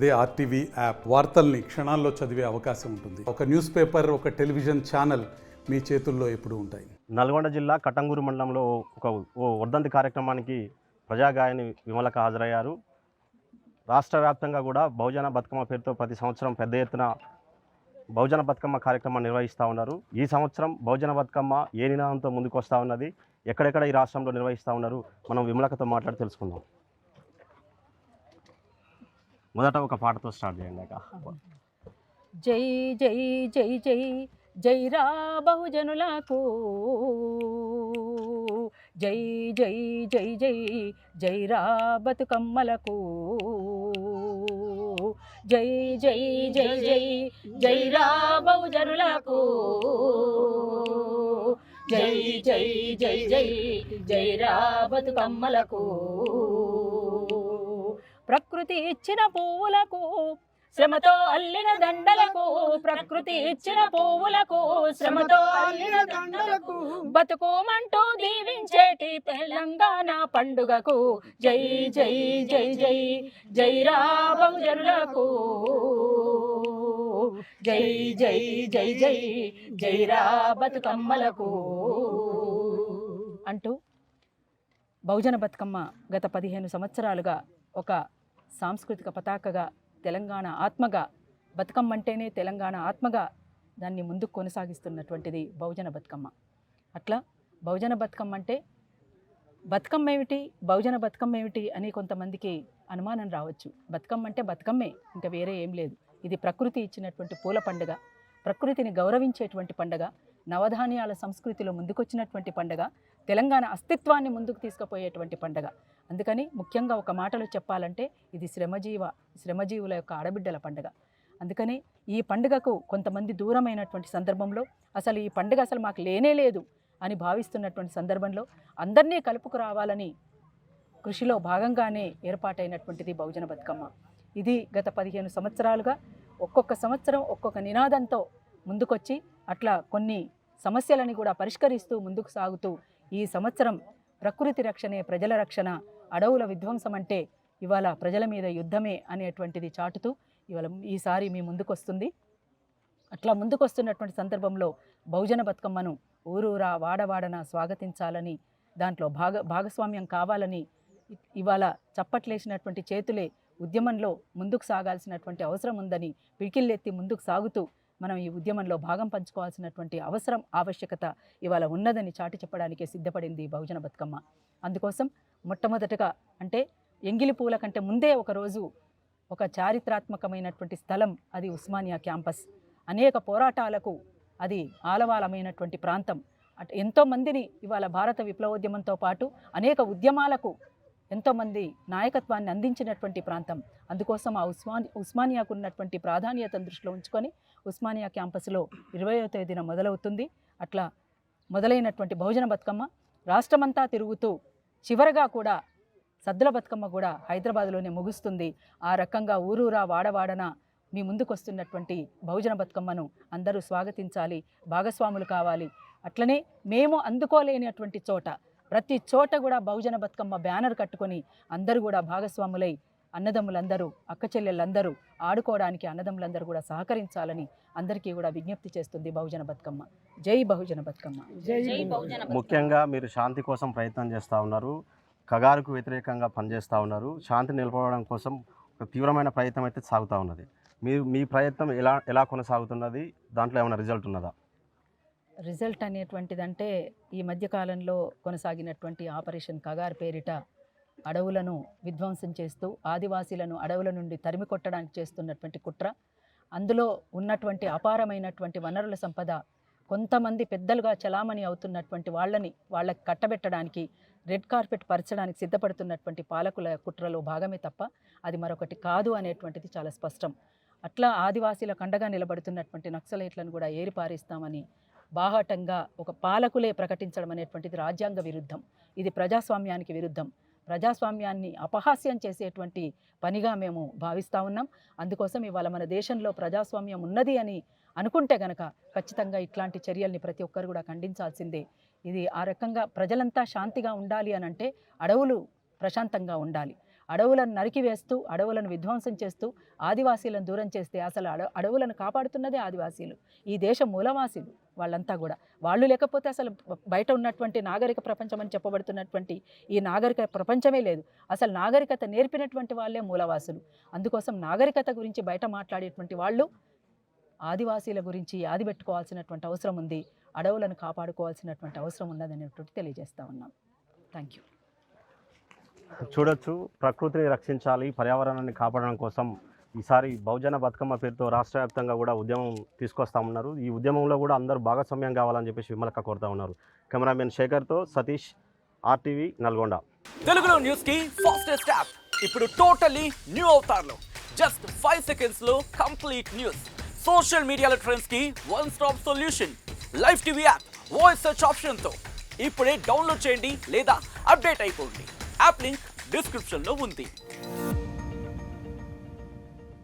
అదే RTV app వార్తల్ని క్షణాల్లో చదివే అవకాశం ఉంటుంది. ఒక న్యూస్ పేపర్, ఒక టెలివిజన్ ఛానల్ మీ చేతుల్లో ఎప్పుడూ ఉంటాయి. నల్గొండ జిల్లా కట్టంగూరు మండలంలో ఓ వర్ధంతి కార్యక్రమానికి ప్రజాగాయని విమలక హాజరయ్యారు. రాష్ట్ర వ్యాప్తంగా కూడా బహుజన బతుకమ్మ పేరుతో ప్రతి సంవత్సరం పెద్ద ఎత్తున బహుజన బతుకమ్మ కార్యక్రమం నిర్వహిస్తూ ఉన్నారు. ఈ సంవత్సరం బహుజన బతుకమ్మ ఏ నినాదంతో ముందుకు వస్తూ ఉన్నది, ఎక్కడెక్కడ ఈ రాష్ట్రంలో నిర్వహిస్తూ ఉన్నారు, మనం విమలకతో మాట్లాడి తెలుసుకుందాం. మొదట ఒక పాటతో స్టార్ట్ చేయండి. జై జై జై జై జై రా బహుజనులకు, జై జై జై జై జై రా బతుకమ్మలకు, జై జై జై జై జై రా బహుజనులకు, జై జై జై జై జై రా బతుకమ్మలకు. ప్రకృతి ఇచ్చిన పువ్వులకు, శ్రమతో అల్లిన దండలకు, ప్రకృతి ఇచ్చిన పువ్వులకు, శ్రమతో అల్లిన దండలకు, బతుకోమంటూ దీవించేటి తెలంగాణ పండుగకు, జై జై జై జై జై రా బహుజనులకు, జై జై జై జై జై రా బతుకమ్మలకు అంటూ బహుజన బతుకమ్మ గత 15 సంవత్సరాలుగా ఒక సాంస్కృతిక పతాకగా, తెలంగాణ ఆత్మగా, బతుకమ్మ అంటేనే తెలంగాణ ఆత్మగా దాన్ని ముందుకు కొనసాగిస్తున్నటువంటిది బహుజన బతుకమ్మ. అట్లా బహుజన బతుకమ్మ అంటే బతుకమ్మ ఏమిటి, బహుజన బతుకమ్మ ఏమిటి అని కొంతమందికి అనుమానం రావచ్చు. బతుకమ్మ అంటే బతుకమ్మే, ఇంకా వేరే ఏం లేదు. ఇది ప్రకృతి ఇచ్చినటువంటి పూల పండుగ, ప్రకృతిని గౌరవించేటువంటి పండుగ, నవధాన్యాల సంస్కృతిలో ముందుకొచ్చినటువంటి పండుగ, తెలంగాణ అస్తిత్వాన్ని ముందుకు తీసుకుపోయేటువంటి పండుగ. అందుకని ముఖ్యంగా ఒక మాటలో చెప్పాలంటే ఇది శ్రమజీవుల యొక్క ఆడబిడ్డల పండుగ. అందుకని ఈ పండుగకు కొంతమంది దూరమైనటువంటి సందర్భంలో, అసలు ఈ పండుగ అసలు మాకు లేనే లేదు అని భావిస్తున్నటువంటి సందర్భంలో అందరినీ కలుపుకు రావాలని కృషిలో భాగంగానే ఏర్పాటైనటువంటిది బహుజన బతుకమ్మ. ఇది గత 15 సంవత్సరాలుగా ఒక్కొక్క సంవత్సరం ఒక్కొక్క నినాదంతో ముందుకొచ్చి అట్లా కొన్ని సమస్యలని కూడా పరిష్కరిస్తూ ముందుకు సాగుతూ ఈ సంవత్సరం ప్రకృతి రక్షణే ప్రజల రక్షణ, అడవుల విధ్వంసం అంటే ఇవాళ ప్రజల మీద యుద్ధమే అనేటువంటిది చాటుతూ ఇవాళ ఈసారి మీ ముందుకొస్తుంది. అట్లా ముందుకొస్తున్నటువంటి సందర్భంలో బహుజన బతుకమ్మను ఊరూరా వాడవాడన స్వాగతించాలని, దాంట్లో భాగస్వామ్యం కావాలని, ఇవాళ చప్పట్లేసినటువంటి చేతులే ఉద్యమంలో ముందుకు సాగాల్సినటువంటి అవసరం ఉందని పిడికిళ్ళెత్తి ముందుకు సాగుతూ మనం ఈ ఉద్యమంలో భాగం పంచుకోవాల్సినటువంటి అవసరం, ఆవశ్యకత ఇవాళ ఉన్నదని చాటి చెప్పడానికే సిద్ధపడింది బహుజన బతుకమ్మ. అందుకోసం మొట్టమొదటగా అంటే ఎంగిలి పూల కంటే ముందే ఒకరోజు ఒక చారిత్రాత్మకమైనటువంటి స్థలం, అది ఉస్మానియా క్యాంపస్. అనేక పోరాటాలకు అది ఆలవాలమైనటువంటి ప్రాంతం. ఎంతోమందిని ఇవాళ భారత విప్లవోద్యమంతో పాటు అనేక ఉద్యమాలకు ఎంతోమంది నాయకత్వాన్ని అందించినటువంటి ప్రాంతం. అందుకోసం ఆ ఉస్మానియాకు ఉన్నటువంటి ప్రాధాన్యతను దృష్టిలో ఉంచుకొని ఉస్మానియా క్యాంపస్లో 20వ తేదీన మొదలవుతుంది. అట్లా మొదలైనటువంటి బహుజన బతుకమ్మ రాష్ట్రమంతా తిరుగుతూ చివరగా కూడా సద్దుల బతుకమ్మ కూడా హైదరాబాద్లోనే ముగుస్తుంది. ఆ రకంగా ఊరూరా వాడవాడన మీ ముందుకు వస్తున్నటువంటి బహుజన బతుకమ్మను అందరూ స్వాగతించాలి, భాగస్వాములు కావాలి. అట్లనే మేము అందుకోలేనటువంటి చోట ప్రతి చోట కూడా బహుజన బతుకమ్మ బ్యానర్ కట్టుకొని అందరూ కూడా భాగస్వాములై, అన్నదమ్ములందరూ, అక్క చెల్లెళ్ళందరూ ఆడుకోవడానికి అన్నదమ్ములందరూ కూడా సహకరించాలని అందరికీ కూడా విజ్ఞప్తి చేస్తుంది బహుజన బతుకమ్మ. జై బహుజన బతుకమ్మ. ముఖ్యంగా మీరు శాంతి కోసం ప్రయత్నం చేస్తూ ఉన్నారు, కగారుకు వ్యతిరేకంగా పనిచేస్తూ ఉన్నారు. శాంతి నిలబడడం కోసం ఒక తీవ్రమైన ప్రయత్నం అయితే సాగుతూ ఉన్నది. మీ ప్రయత్నం ఎలా కొనసాగుతున్నది, దాంట్లో ఏమైనా రిజల్ట్ ఉన్నదా? రిజల్ట్ అనేటువంటిదంటే ఈ మధ్యకాలంలో కొనసాగినటువంటి ఆపరేషన్ కగార్ పేరిట అడవులను విధ్వంసం చేస్తూ ఆదివాసీలను అడవుల నుండి తరిమి కొట్టడానికి చేస్తున్నటువంటి కుట్ర, అందులో ఉన్నటువంటి అపారమైనటువంటి వనరుల సంపద, కొంతమంది పెద్దలుగా చలామణి అవుతున్నటువంటి వాళ్ళకి కట్టబెట్టడానికి, రెడ్ కార్పెట్ పరచడానికి సిద్ధపడుతున్నటువంటి పాలకుల కుట్రలో భాగమే తప్ప అది మరొకటి కాదు అనేటువంటిది చాలా స్పష్టం. అట్లా ఆదివాసీలకు అండగా నిలబడుతున్నటువంటి నక్సలైట్లను కూడా ఏరిపారేస్తామని బాహాటంగా ఒక పాలకులే ప్రకటించడం అనేటువంటిది రాజ్యాంగ విరుద్ధం. ఇది ప్రజాస్వామ్యానికి విరుద్ధం. ప్రజాస్వామ్యాన్ని అపహాస్యం చేసేటువంటి పనిగా మేము భావిస్తూ ఉన్నాం. అందుకోసం ఇవాళ మన దేశంలో ప్రజాస్వామ్యం ఉన్నది అని అనుకుంటే గనక ఖచ్చితంగా ఇట్లాంటి చర్యల్ని ప్రతి ఒక్కరు కూడా ఖండించాల్సిందే. ఇది ఆ రకంగా ప్రజలంతా శాంతిగా ఉండాలి అని అంటే అడవులు ప్రశాంతంగా ఉండాలి. అడవులను నరికివేస్తూ అడవులను విధ్వంసం చేస్తూ ఆదివాసీలను దూరం చేస్తే అసలు అడవులను కాపాడుతున్నదే ఆదివాసీలు, ఈ దేశ మూలవాసీలు వాళ్ళంతా కూడా. వాళ్ళు లేకపోతే అసలు బయట ఉన్నటువంటి నాగరిక ప్రపంచం అని చెప్పబడుతున్నటువంటి ఈ నాగరిక ప్రపంచమే లేదు. అసలు నాగరికత నేర్పినటువంటి వాళ్ళే మూలవాసులు. అందుకోసం నాగరికత గురించి బయట మాట్లాడేటువంటి వాళ్ళు ఆదివాసీల గురించి ఆదిపెట్టుకోవాల్సినటువంటి అవసరం ఉంది, అడవులను కాపాడుకోవాల్సినటువంటి అవసరం ఉన్నదనేటువంటి తెలియజేస్తా ఉన్నాం. Thank you. చూడొచ్చు, ప్రకృతిని రక్షించాలి, పర్యావరణాన్ని కాపాడడం కోసం ఈసారి బహుజన బతుకమ్మ పేరుతో రాష్ట్ర వ్యాప్తంగా కూడా ఉద్యమం తీసుకొస్తా ఉన్నారు. ఈ ఉద్యమంలో కూడా అందరూ భాగస్వామ్యం కావాలని చెప్పేసి విమలక్క కోరుతా ఉన్నారు. కెమెరామెన్ శేఖర్తో సతీష్, RTV నల్గొండ. తెలుగులో న్యూస్ కి ఫాస్టెస్ట్ యాప్ ఇప్పుడు టోటల్లీ న్యూ అవతార్లో జస్ట్ 5 seconds లో కంప్లీట్ న్యూస్. సోషల్ మీడియాలో ట్రెండ్స్ కి one stop solution. Live TV app voice search option తో ఇప్పుడే డౌన్లోడ్ చేయండి లేదా అప్డేట్ అయిపోండి. యాప్ లింక్ డిస్క్రిప్షన్ లో ఉంది.